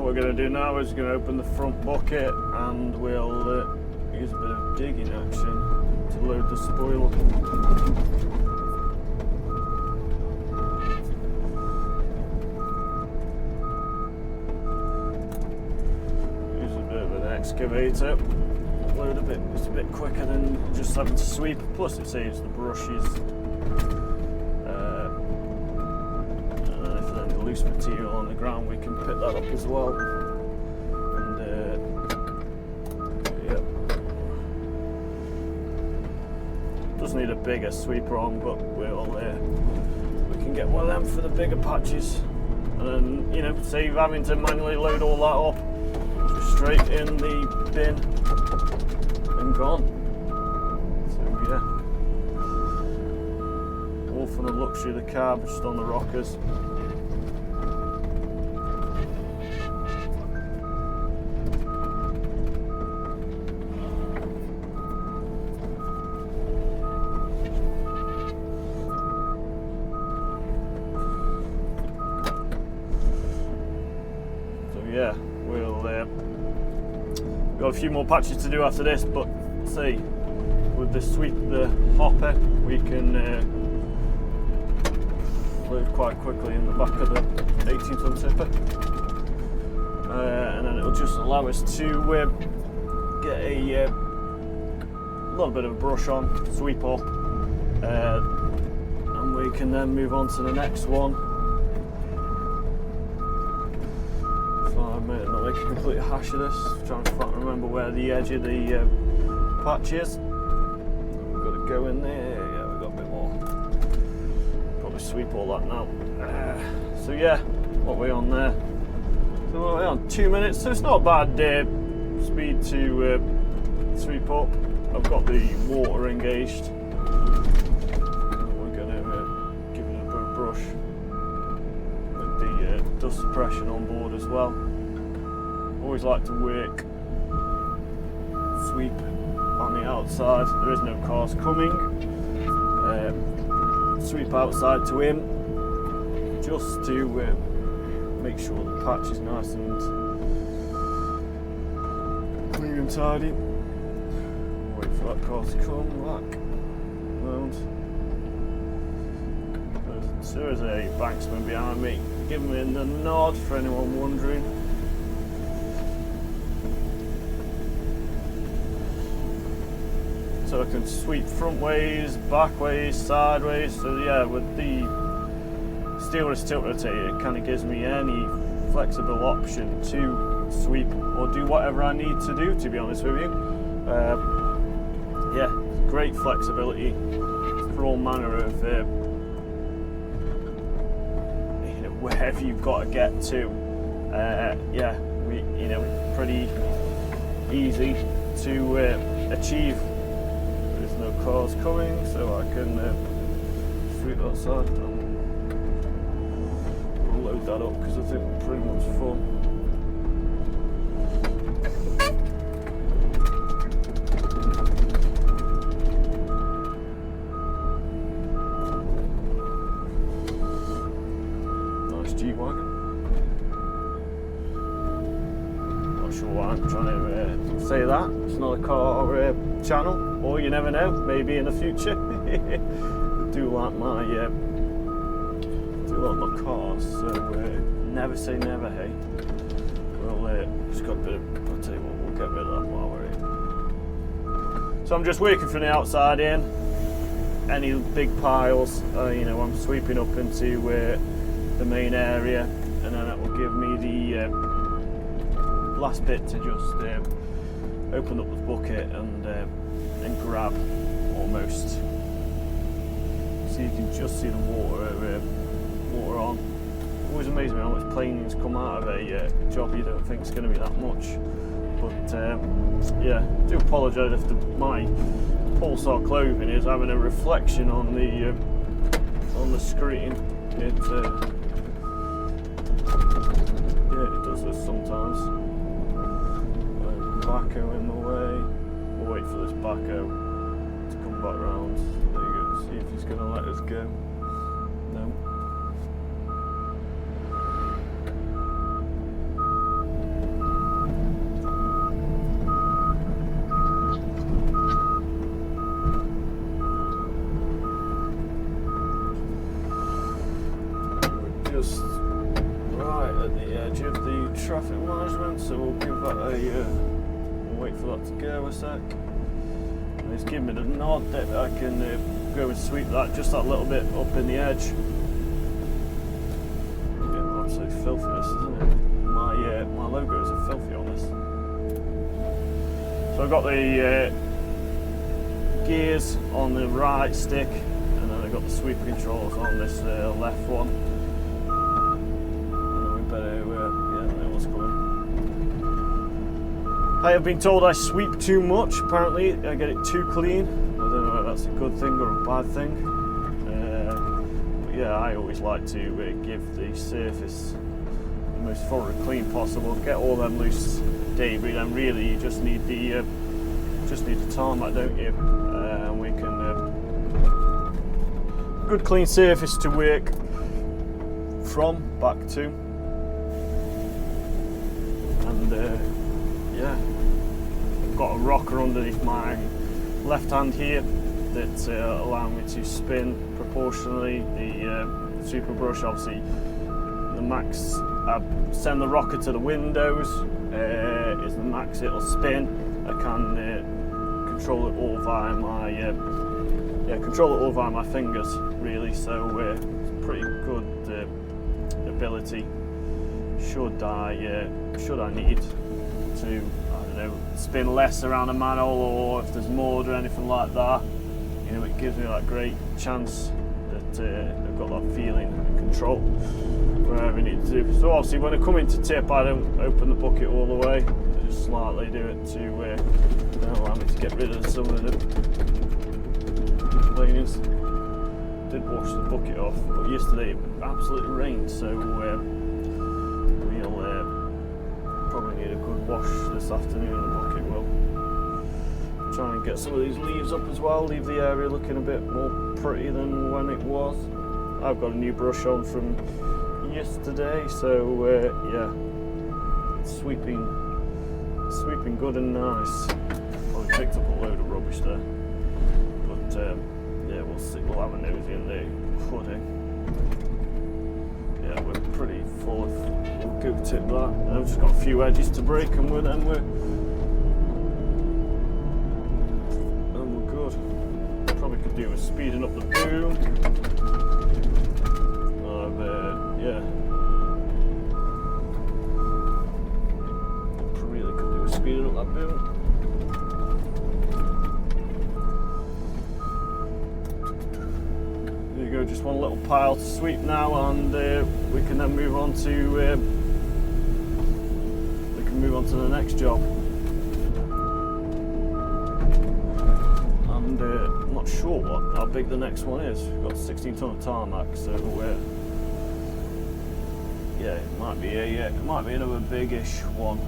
we're going to do now is going to open the front bucket and we'll use a bit of digging action to load the spoiler. Use a bit of an excavator. Load a bit, it's a bit quicker than just having to sweep, plus it saves the brushes. And if there's any loose material on the ground, we can pick that up as well. And yeah, does need a bigger sweeper on, but we can get one of them for the bigger patches. And then, you know, save having to manually load all that up. Just straight in the bin. Gone. So yeah, all from the luxury of the car, just on the rockers. So yeah, we'll got a few more patches to do after this, but see, with the hopper, we can load quite quickly in the back of the 18-ton tipper, and then it'll just allow us to get a little bit of a brush on, sweep up, and we can then move on to the next one. I might not make a complete hash of this, trying to remember where the edge of the patch is. We've got to go in there, yeah, we've got a bit more. Probably sweep all that now. So yeah, what are we on there? So what are we on? 2 minutes, so it's not bad speed to sweep up. I've got the water engaged. We're going to give it a bit of brush with the dust suppression on board as well. Always like to work sweep on the outside. There is no cars coming. Sweep outside to in, just to make sure the patch is nice and clean and tidy. Wait for that car to come back round. There's a banksman behind me, giving me the nod for anyone wondering. So I can sweep front ways, back ways, sideways. So yeah, with the steel wrist tilt rotator, it kind of gives me any flexible option to sweep or do whatever I need to do, to be honest with you. Yeah, great flexibility for all manner of you know, wherever you've got to get to. Yeah, pretty easy to achieve. There's no cars coming, so I can sweep that side. We'll load that up because I think we're pretty much full. Nice G-Wagon. Not sure why I'm trying to say that. It's not a car channel, or you never know, maybe in the future. I do like my cars, so never say never, hey. Well, just got a bit of, I'll tell you what, we'll get rid of that while we're here. So I'm just working from the outside in. Any big piles, you know, I'm sweeping up into the main area, and then that will give me the last bit to just open up the bucket and grab almost. So you can just see the water on. Always amazes me how much planings come out of a job you don't think is going to be that much. But yeah, I do apologise if my pulsar clothing is having a reflection on the screen. It yeah, it does this sometimes. Backhoe in the way. We'll wait for this backhoe to come back round. There you go. See if he's going to let us go. No. footage of the traffic management, so we'll give that a we'll wait for that to go a sec. And he's giving me the nod that I can go and sweep that, just that little bit up in the edge. Yeah, absolute filthiness, isn't it? My logos are filthy on this. So I've got the gears on the right stick, and then I've got the sweep controls on this left one. And then we better, yeah, know what's coming. I have been told I sweep too much. Apparently, I get it too clean. I don't know if that's a good thing or a bad thing. But yeah, I always like to give the surface the most thorough clean possible. Get all them loose debris. Then really, you just need the tarmac, don't you? And we can good clean surface to work from, back to, and yeah, I've got a rocker underneath my left hand here that allow me to spin proportionally. The super brush, obviously, the max. I send the rocker to the windows. Is the max it'll spin. I can control it all via my fingers, really. So it's pretty good ability. Should I need to, I don't know, spin less around a manhole, or if there's mold or anything like that, you know, it gives me that great chance that I've got that feeling and control wherever I need to do. So obviously, when I come into tip, I don't open the bucket all the way. I just slightly do it to allow me to get rid of some of the cleaners. Did wash the bucket off, but yesterday it absolutely rained, so we'll probably need a good wash this afternoon. The bucket will. Try and get some of these leaves up as well, leave the area looking a bit more pretty than when it was. I've got a new brush on from yesterday, so yeah, sweeping good and nice. Probably picked up a load of rubbish there, but yeah, we'll see. We'll have a nosy in the hoodie. Yeah, we're pretty full of. We'll go tip that. I've just got a few edges to break, and we're good. Probably could do with speeding up the boom. Yeah. Really could do with speeding up that boom. There you go, just one little pile to sweep now, and we can then move on to the next job. And I'm not sure how big the next one is. We've got 16 ton of tarmac, so yeah, it might be another big-ish one.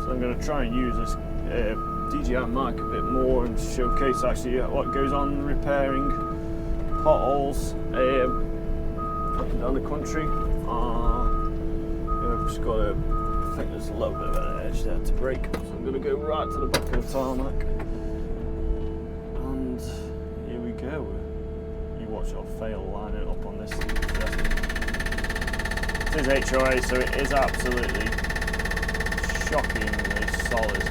So I'm going to try and use this DJI mic a bit more and showcase actually what goes on repairing potholes up and down the country. I've just got I think there's a little bit of an edge there to break, so I'm going to go right to the back of the tarmac, and here we go. You watch our fail lining up on this. It is HOA, so it is absolutely shockingly solid.